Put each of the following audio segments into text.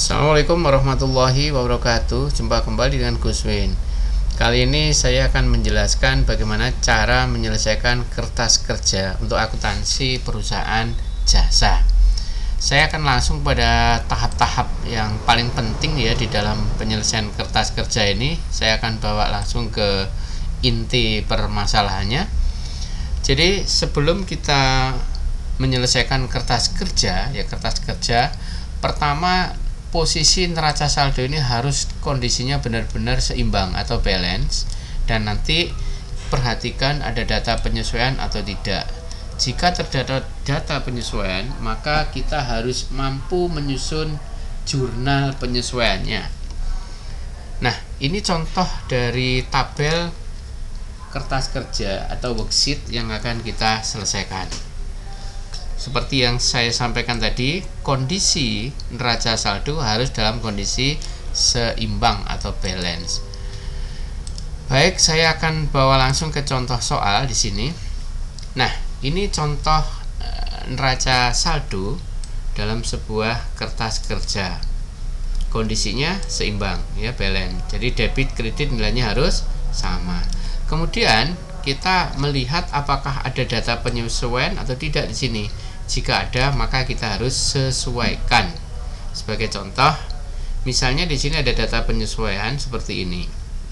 Assalamualaikum warahmatullahi wabarakatuh. Jumpa kembali dengan Gus Win. Kali ini saya akan menjelaskan bagaimana cara menyelesaikan kertas kerja untuk akuntansi perusahaan jasa. Saya akan langsung pada tahap-tahap yang paling penting ya di dalam penyelesaian kertas kerja ini. Saya akan bawa langsung ke inti permasalahannya. Jadi sebelum kita menyelesaikan kertas kerja, pertama posisi neraca saldo ini harus kondisinya benar-benar seimbang atau balance, dan nanti perhatikan ada data penyesuaian atau tidak. Jika terdapat data penyesuaian, maka kita harus mampu menyusun jurnal penyesuaiannya. Nah, ini contoh dari tabel kertas kerja atau worksheet yang akan kita selesaikan. Seperti yang saya sampaikan tadi, kondisi neraca saldo harus dalam kondisi seimbang atau balance. Baik, saya akan bawa langsung ke contoh soal di sini. Nah, ini contoh neraca saldo dalam sebuah kertas kerja. Kondisinya seimbang, ya, balance. Jadi debit kredit nilainya harus sama. Kemudian kita melihat apakah ada data penyesuaian atau tidak di sini. Jika ada, maka kita harus sesuaikan. Sebagai contoh, misalnya di sini ada data penyesuaian seperti ini,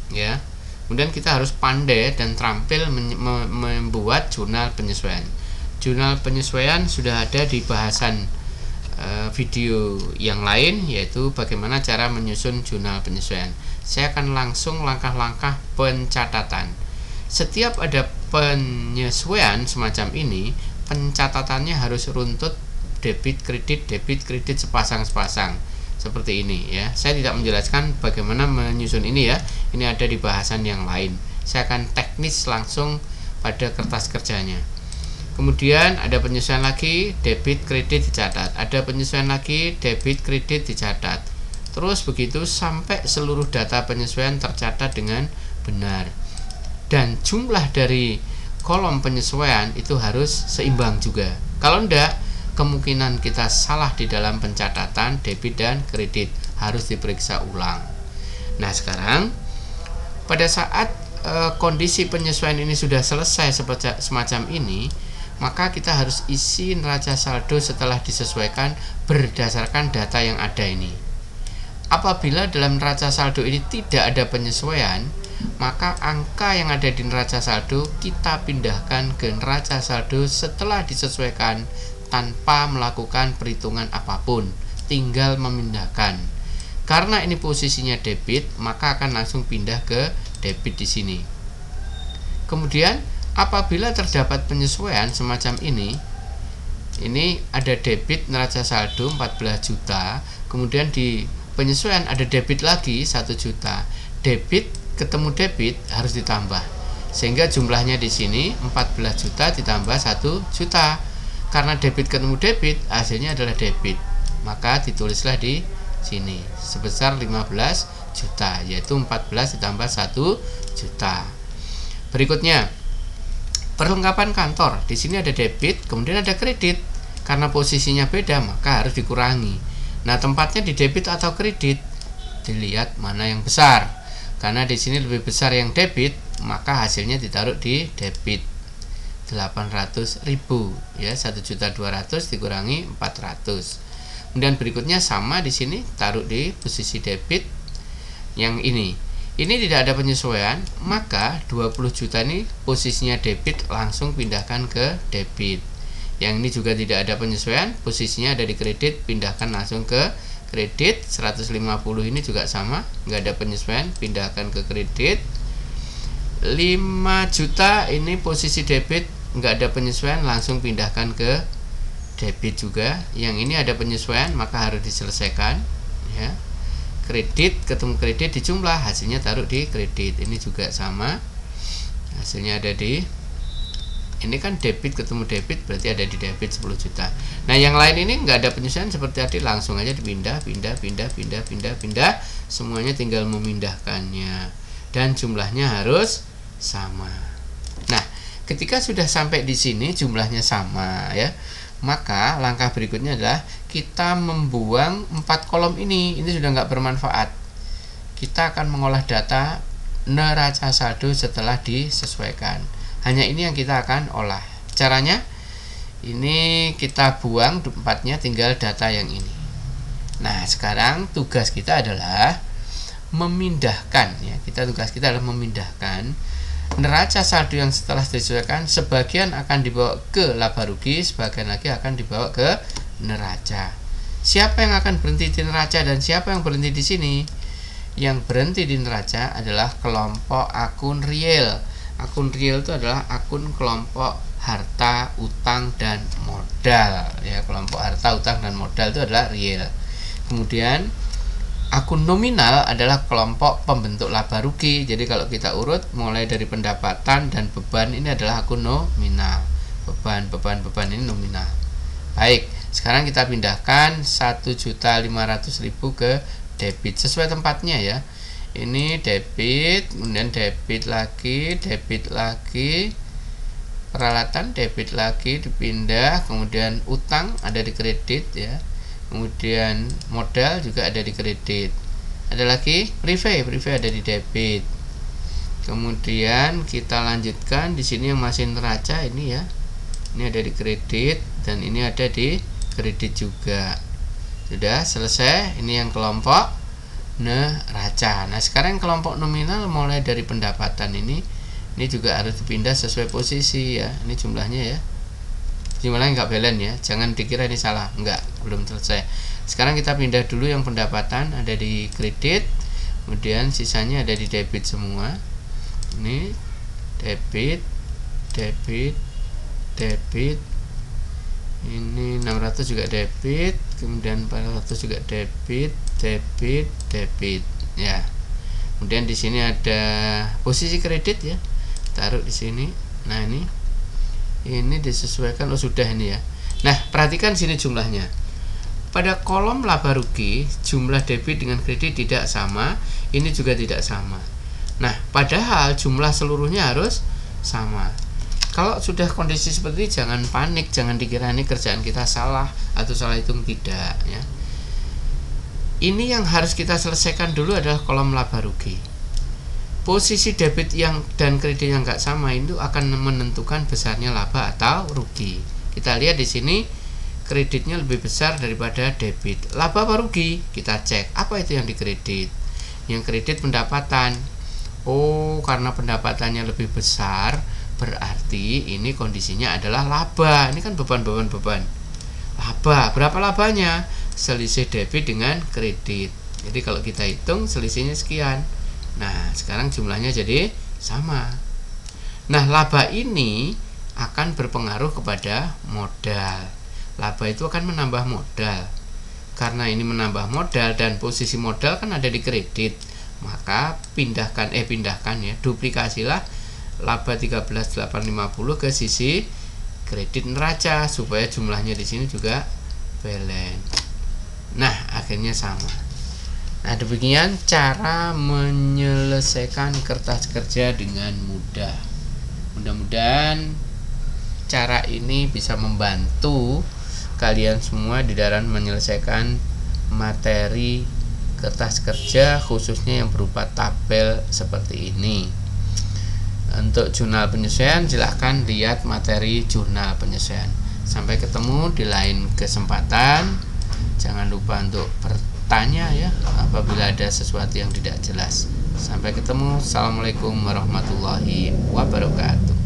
ya. Kemudian kita harus pandai dan terampil membuat jurnal penyesuaian. Jurnal penyesuaian sudah ada di bahasan video yang lain, yaitu bagaimana cara menyusun jurnal penyesuaian. Saya akan langsung langkah-langkah pencatatan. Setiap ada penyesuaian semacam ini, pencatatannya harus runtut debit kredit sepasang-sepasang seperti ini, ya. Saya tidak menjelaskan bagaimana menyusun ini, ya. Ini ada di bahasan yang lain. Saya akan teknis langsung pada kertas kerjanya. Kemudian ada penyesuaian lagi, debit kredit dicatat. Ada penyesuaian lagi, debit kredit dicatat. Terus begitu sampai seluruh data penyesuaian tercatat dengan benar. Dan jumlah dari kolom penyesuaian itu harus seimbang juga. Kalau enggak, kemungkinan kita salah di dalam pencatatan debit dan kredit, harus diperiksa ulang. Nah, sekarang pada saat kondisi penyesuaian ini sudah selesai semacam ini, maka kita harus isi neraca saldo setelah disesuaikan berdasarkan data yang ada ini. Apabila dalam neraca saldo ini tidak ada penyesuaian, maka angka yang ada di neraca saldo kita pindahkan ke neraca saldo setelah disesuaikan tanpa melakukan perhitungan apapun, tinggal memindahkan. Karena ini posisinya debit, maka akan langsung pindah ke debit di sini. Kemudian apabila terdapat penyesuaian semacam ini ada debit neraca saldo 14 juta, kemudian di penyesuaian ada debit lagi 1 juta. Debit ketemu debit harus ditambah, sehingga jumlahnya di sini 14 juta ditambah 1 juta. Karena debit ketemu debit, hasilnya adalah debit, maka ditulislah di sini sebesar 15 juta, yaitu 14 ditambah 1 juta. Berikutnya, perlengkapan kantor. Di sini ada debit, kemudian ada kredit. Karena posisinya beda, maka harus dikurangi. Nah, tempatnya di debit atau kredit, dilihat mana yang besar. Karena di sini lebih besar yang debit, maka hasilnya ditaruh di debit 800.000, ya, 1.200.000 dikurangi 400. Kemudian berikutnya sama di sini, taruh di posisi debit yang ini. Ini tidak ada penyesuaian, maka 20 juta ini posisinya debit, langsung pindahkan ke debit. Yang ini juga tidak ada penyesuaian, posisinya ada di kredit, pindahkan langsung ke kredit. 150 ini juga sama, nggak ada penyesuaian, pindahkan ke kredit. 5 juta ini posisi debit, nggak ada penyesuaian, langsung pindahkan ke debit juga. Yang ini ada penyesuaian, maka harus diselesaikan, ya. Kredit ketemu kredit dijumlah, hasilnya taruh di kredit. Ini juga sama, hasilnya ada di ini, kan debit ketemu debit, berarti ada di debit 10 juta. Nah, yang lain ini nggak ada penyesuaian seperti tadi, langsung aja dipindah, pindah, semuanya tinggal memindahkannya, dan jumlahnya harus sama. Nah, ketika sudah sampai di sini jumlahnya sama, ya, Maka langkah berikutnya adalah kita membuang 4 kolom ini sudah nggak bermanfaat. Kita akan mengolah data neraca saldo setelah disesuaikan. Hanya ini yang kita akan olah. Caranya ini kita buang 4-nya, tinggal data yang ini. Nah, sekarang tugas kita adalah memindahkan ya. Tugas kita adalah memindahkan neraca saldo yang setelah disesuaikan. Sebagian akan dibawa ke laba rugi, sebagian lagi akan dibawa ke neraca. Siapa yang akan berhenti di neraca dan siapa yang berhenti di sini? Yang berhenti di neraca adalah kelompok akun real. Akun real itu adalah akun kelompok harta, utang, dan modal ya. Kelompok harta, utang, dan modal itu adalah real. Kemudian akun nominal adalah kelompok pembentuk laba rugi. Jadi kalau kita urut mulai dari pendapatan dan beban, ini adalah akun nominal. Beban ini nominal. Baik, sekarang kita pindahkan 1.500.000 ke debit sesuai tempatnya ya. Ini debit, kemudian debit lagi, peralatan debit lagi dipindah, kemudian utang ada di kredit ya. Kemudian modal juga ada di kredit. Ada lagi private ada di debit. Kemudian kita lanjutkan di sini yang masih neraca ini ya. Ini ada di kredit dan ini ada di kredit juga. Sudah selesai. Ini yang kelompok neraca. Nah, sekarang kelompok nominal mulai dari pendapatan ini juga harus dipindah sesuai posisi ya. Ini jumlahnya ya. Jumlahnya nggak balance ya, jangan dikira ini salah, enggak, belum selesai. Sekarang kita pindah dulu yang pendapatan ada di kredit, kemudian sisanya ada di debit semua. Ini debit, ini 600 juga debit, kemudian 400 juga debit ya. Kemudian di sini ada posisi kredit ya, taruh di sini. Nah, ini disesuaikan. Sudah ini ya. Nah, perhatikan sini jumlahnya. Pada kolom laba rugi, jumlah debit dengan kredit tidak sama, ini juga tidak sama. Nah, padahal jumlah seluruhnya harus sama. Kalau sudah kondisi seperti ini, jangan panik, jangan dikira ini kerjaan kita salah atau salah hitung, tidak ya. Ini yang harus kita selesaikan dulu adalah kolom laba rugi. Posisi debit dan kredit yang nggak sama itu akan menentukan besarnya laba atau rugi. Kita lihat di sini kreditnya lebih besar daripada debit. Laba apa rugi? Kita cek apa itu yang dikredit. Yang kredit pendapatan. Oh, karena pendapatannya lebih besar, berarti ini kondisinya adalah laba. Ini kan beban. Laba, berapa labanya? Selisih debit dengan kredit. Jadi kalau kita hitung selisihnya sekian. Nah, sekarang jumlahnya jadi sama. Nah, laba ini akan berpengaruh kepada modal. Laba itu akan menambah modal. Karena ini menambah modal dan posisi modal kan ada di kredit, maka pindahkan ya, duplikasilah laba 13.850 ke sisi kredit neraca supaya jumlahnya di sini juga balance. Nah, akhirnya sama. Nah, demikian cara menyelesaikan kertas kerja dengan mudah. Mudah-mudahan cara ini bisa membantu kalian semua di dalam menyelesaikan materi kertas kerja, khususnya yang berupa tabel seperti ini. Untuk jurnal penyesuaian, silahkan lihat materi jurnal penyesuaian. Sampai ketemu di lain kesempatan. Jangan lupa untuk bertanya ya apabila ada sesuatu yang tidak jelas. Sampai ketemu. Assalamualaikum warahmatullahi wabarakatuh.